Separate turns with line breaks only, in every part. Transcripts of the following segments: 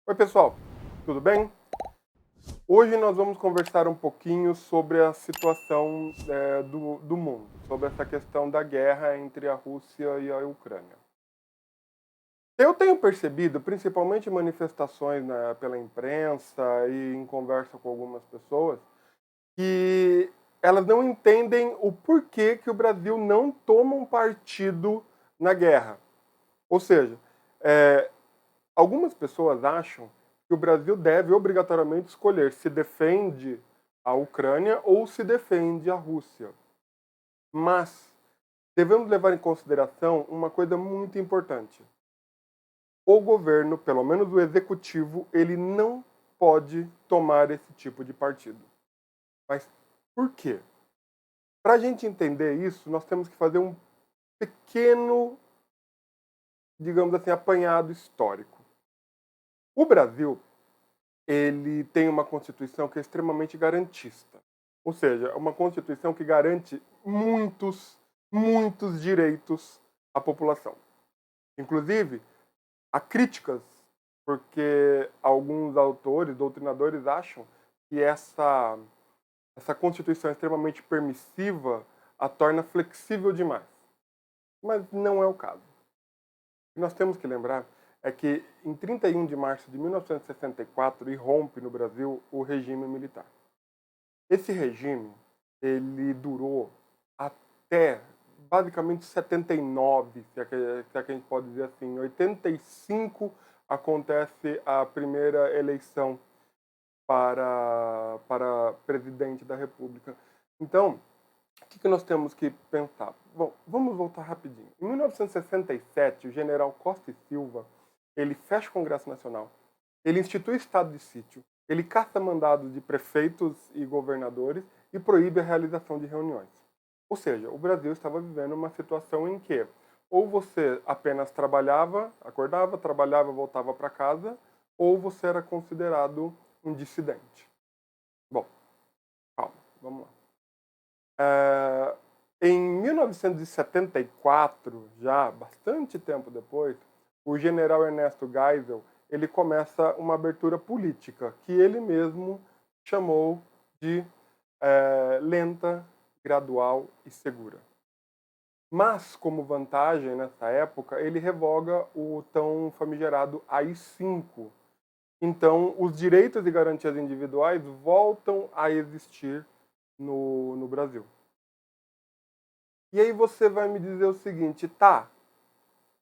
Oi, pessoal, tudo bem? Hoje nós vamos conversar um pouquinho sobre a situação do mundo, sobre essa questão da guerra entre a Rússia e a Ucrânia. Eu tenho percebido, principalmente em manifestações pela imprensa e em conversa com algumas pessoas, que elas não entendem o porquê que o Brasil não toma um partido na guerra. Ou seja, é, algumas pessoas acham que o Brasil deve obrigatoriamente escolher se defende a Ucrânia ou se defende a Rússia. Mas devemos levar em consideração uma coisa muito importante. O governo, pelo menos o executivo, ele não pode tomar esse tipo de partido. Mas por quê? Para a gente entender isso, nós temos que fazer um pequeno, digamos assim, apanhado histórico. O Brasil, ele tem uma Constituição que é extremamente garantista. Ou seja, uma Constituição que garante muitos direitos à população. Inclusive, há críticas, porque alguns autores, doutrinadores, acham que essa Constituição extremamente permissiva a torna flexível demais. Mas não é o caso. O que nós temos que lembrar é que em 31 de março de 1964 irrompe no Brasil o regime militar. Esse regime, ele durou até basicamente 79, se é que a gente pode dizer assim. Em 85 acontece a primeira eleição para presidente da República. Então, o que nós temos que pensar? Bom, vamos voltar rapidinho. Em 1967, o general Costa e Silva, ele fecha o Congresso Nacional, ele institui estado de sítio, ele caça mandados de prefeitos e governadores e proíbe a realização de reuniões. Ou seja, o Brasil estava vivendo uma situação em que ou você apenas trabalhava, acordava, trabalhava, voltava para casa, ou você era considerado um dissidente. Bom, calma, vamos lá. Em 1974, já bastante tempo depois, o general Ernesto Geisel ele começa uma abertura política que ele mesmo chamou de lenta, gradual e segura. Mas, como vantagem nessa época, ele revoga o tão famigerado AI-5. Então, os direitos e garantias individuais voltam a existir no Brasil. E aí você vai me dizer o seguinte, tá,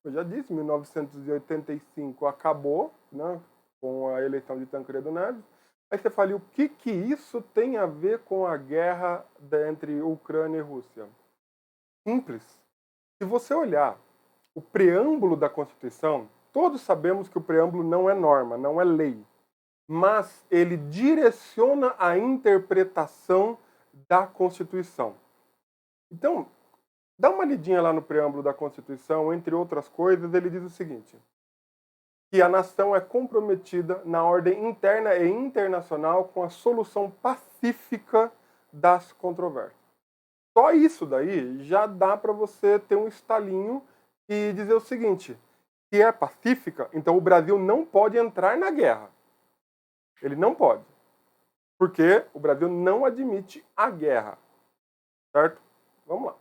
eu já disse, 1985 acabou, né, com a eleição de Tancredo Neves. Aí você fala, o que isso tem a ver com a guerra entre Ucrânia e Rússia? Simples. Se você olhar o preâmbulo da Constituição, todos sabemos que o preâmbulo não é norma, não é lei, mas ele direciona a interpretação da Constituição. Então, dá uma lidinha lá no preâmbulo da Constituição, entre outras coisas, ele diz o seguinte, que a nação é comprometida na ordem interna e internacional com a solução pacífica das controvérsias. Só isso daí já dá para você ter um estalinho e dizer o seguinte, que é pacífica, então o Brasil não pode entrar na guerra. Ele não pode. Porque o Brasil não admite a guerra. Certo? Vamos lá.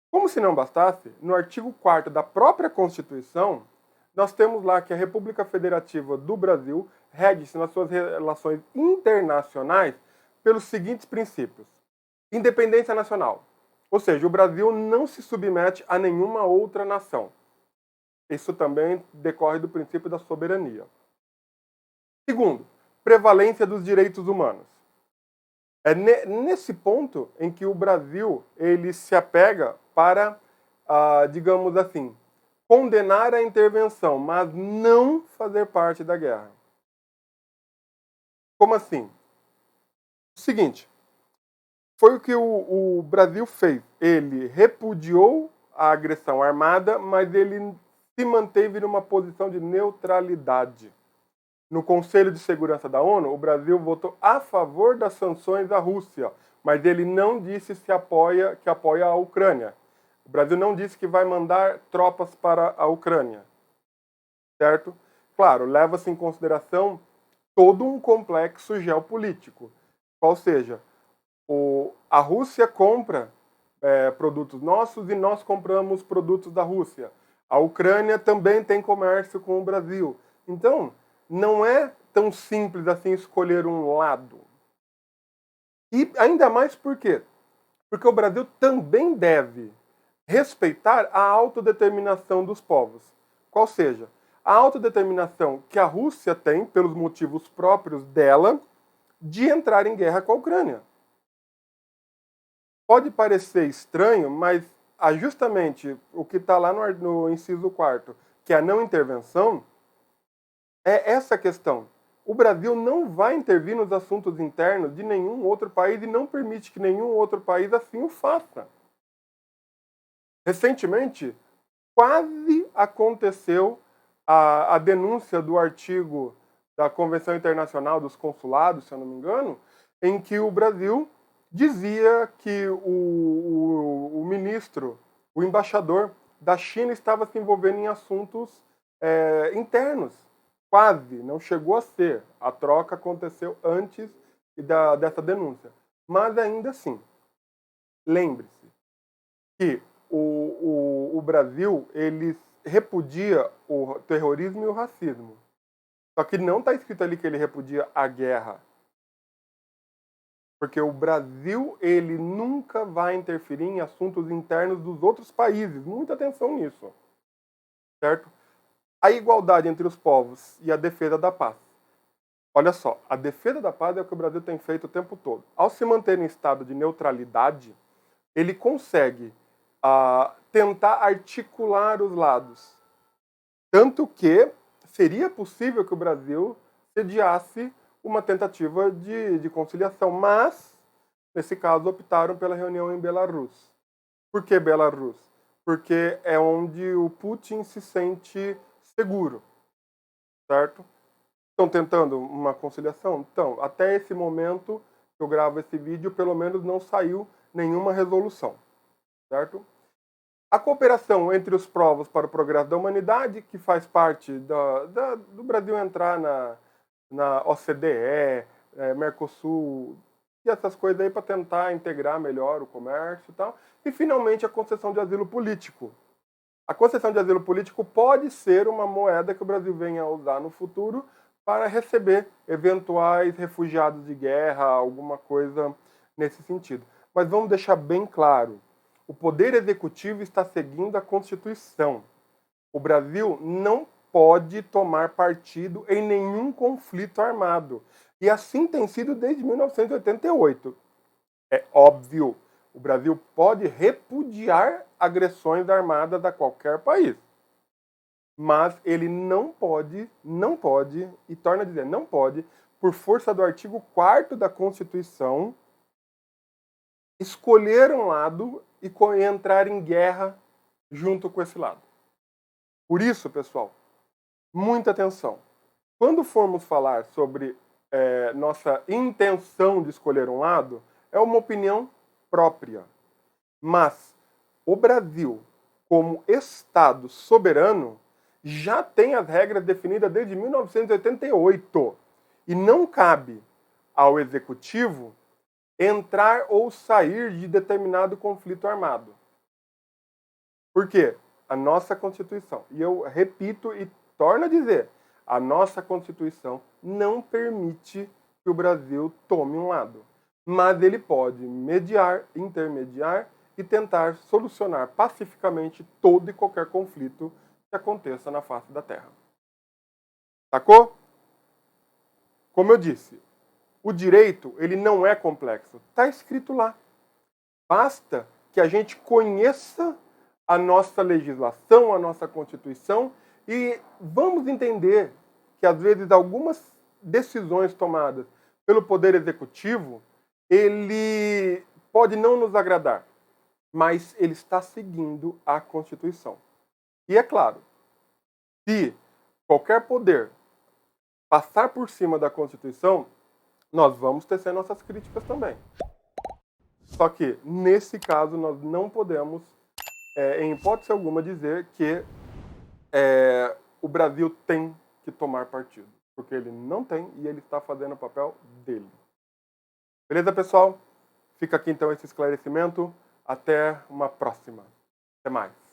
Como se não bastasse, no artigo 4º da própria Constituição, nós temos lá que a República Federativa do Brasil rege-se nas suas relações internacionais pelos seguintes princípios. Independência nacional. Ou seja, o Brasil não se submete a nenhuma outra nação. Isso também decorre do princípio da soberania. Segundo, prevalência dos direitos humanos. É nesse ponto em que o Brasil ele se apega para, digamos assim, condenar a intervenção, mas não fazer parte da guerra. Como assim? O seguinte, foi o que o Brasil fez. Ele repudiou a agressão armada, mas ele se manteve numa posição de neutralidade. No Conselho de Segurança da ONU, o Brasil votou a favor das sanções à Rússia, mas ele não disse que apoia a Ucrânia. O Brasil não disse que vai mandar tropas para a Ucrânia, certo? claro, leva-se em consideração todo um complexo geopolítico. Ou seja, a Rússia compra produtos nossos e nós compramos produtos da Rússia. A Ucrânia também tem comércio com o Brasil. Então, não é tão simples assim escolher um lado. E ainda mais por quê? Porque o Brasil também deve respeitar a autodeterminação dos povos. Qual seja, a autodeterminação que a Rússia tem, pelos motivos próprios dela, de entrar em guerra com a Ucrânia. Pode parecer estranho, mas justamente o que está lá no inciso 4º, que é a não intervenção, é essa questão. O Brasil não vai intervir nos assuntos internos de nenhum outro país e não permite que nenhum outro país assim o faça. Recentemente, quase aconteceu a denúncia do artigo da Convenção Internacional dos Consulados, se eu não me engano, em que o Brasil dizia que o ministro, o embaixador da China estava se envolvendo em assuntos internos. Quase, não chegou a ser. A troca aconteceu antes dessa denúncia. Mas ainda assim, lembre-se que o Brasil ele repudia o terrorismo e o racismo. Só que não está escrito ali que ele repudia a guerra. Porque o Brasil ele nunca vai interferir em assuntos internos dos outros países. Muita atenção nisso. Certo? A igualdade entre os povos e a defesa da paz. Olha só, a defesa da paz é o que o Brasil tem feito o tempo todo. Ao se manter em estado de neutralidade, ele consegue tentar articular os lados. Tanto que seria possível que o Brasil sediasse uma tentativa de conciliação, mas, nesse caso, optaram pela reunião em Belarus. Por que Belarus? Porque é onde o Putin se sente seguro, certo? Estão tentando uma conciliação? Então, até esse momento que eu gravo esse vídeo, pelo menos não saiu nenhuma resolução, certo? A cooperação entre os povos para o progresso da humanidade, que faz parte do Brasil entrar na OCDE, Mercosul, e essas coisas aí para tentar integrar melhor o comércio e tal. E, finalmente, a concessão de asilo político. A concessão de asilo político pode ser uma moeda que o Brasil venha a usar no futuro para receber eventuais refugiados de guerra, alguma coisa nesse sentido. Mas vamos deixar bem claro, o Poder Executivo está seguindo a Constituição. O Brasil não pode tomar partido em nenhum conflito armado. E assim tem sido desde 1988. É óbvio, o Brasil pode repudiar agressões armadas a qualquer país. Mas ele não pode, e torna a dizer, não pode, por força do artigo 4º da Constituição, escolher um lado e entrar em guerra junto com esse lado. Por isso, pessoal, muita atenção. Quando formos falar sobre nossa intenção de escolher um lado, é uma opinião própria. Mas o Brasil, como Estado soberano, já tem as regras definidas desde 1988. E não cabe ao Executivo entrar ou sair de determinado conflito armado. Por quê? A nossa Constituição, e eu repito e torno a dizer, a nossa Constituição não permite que o Brasil tome um lado. Mas ele pode mediar, intermediar e tentar solucionar pacificamente todo e qualquer conflito que aconteça na face da Terra. Sacou? Como eu disse, o direito ele não é complexo. Está escrito lá. Basta que a gente conheça a nossa legislação, a nossa Constituição e vamos entender que às vezes algumas decisões tomadas pelo Poder Executivo ele pode não nos agradar, mas ele está seguindo a Constituição. E é claro, se qualquer poder passar por cima da Constituição, nós vamos tecer nossas críticas também. Só que, nesse caso, nós não podemos, em hipótese alguma, dizer que o Brasil tem que tomar partido, porque ele não tem e ele está fazendo o papel dele. Beleza, pessoal? Fica aqui então esse esclarecimento. Até uma próxima. Até mais.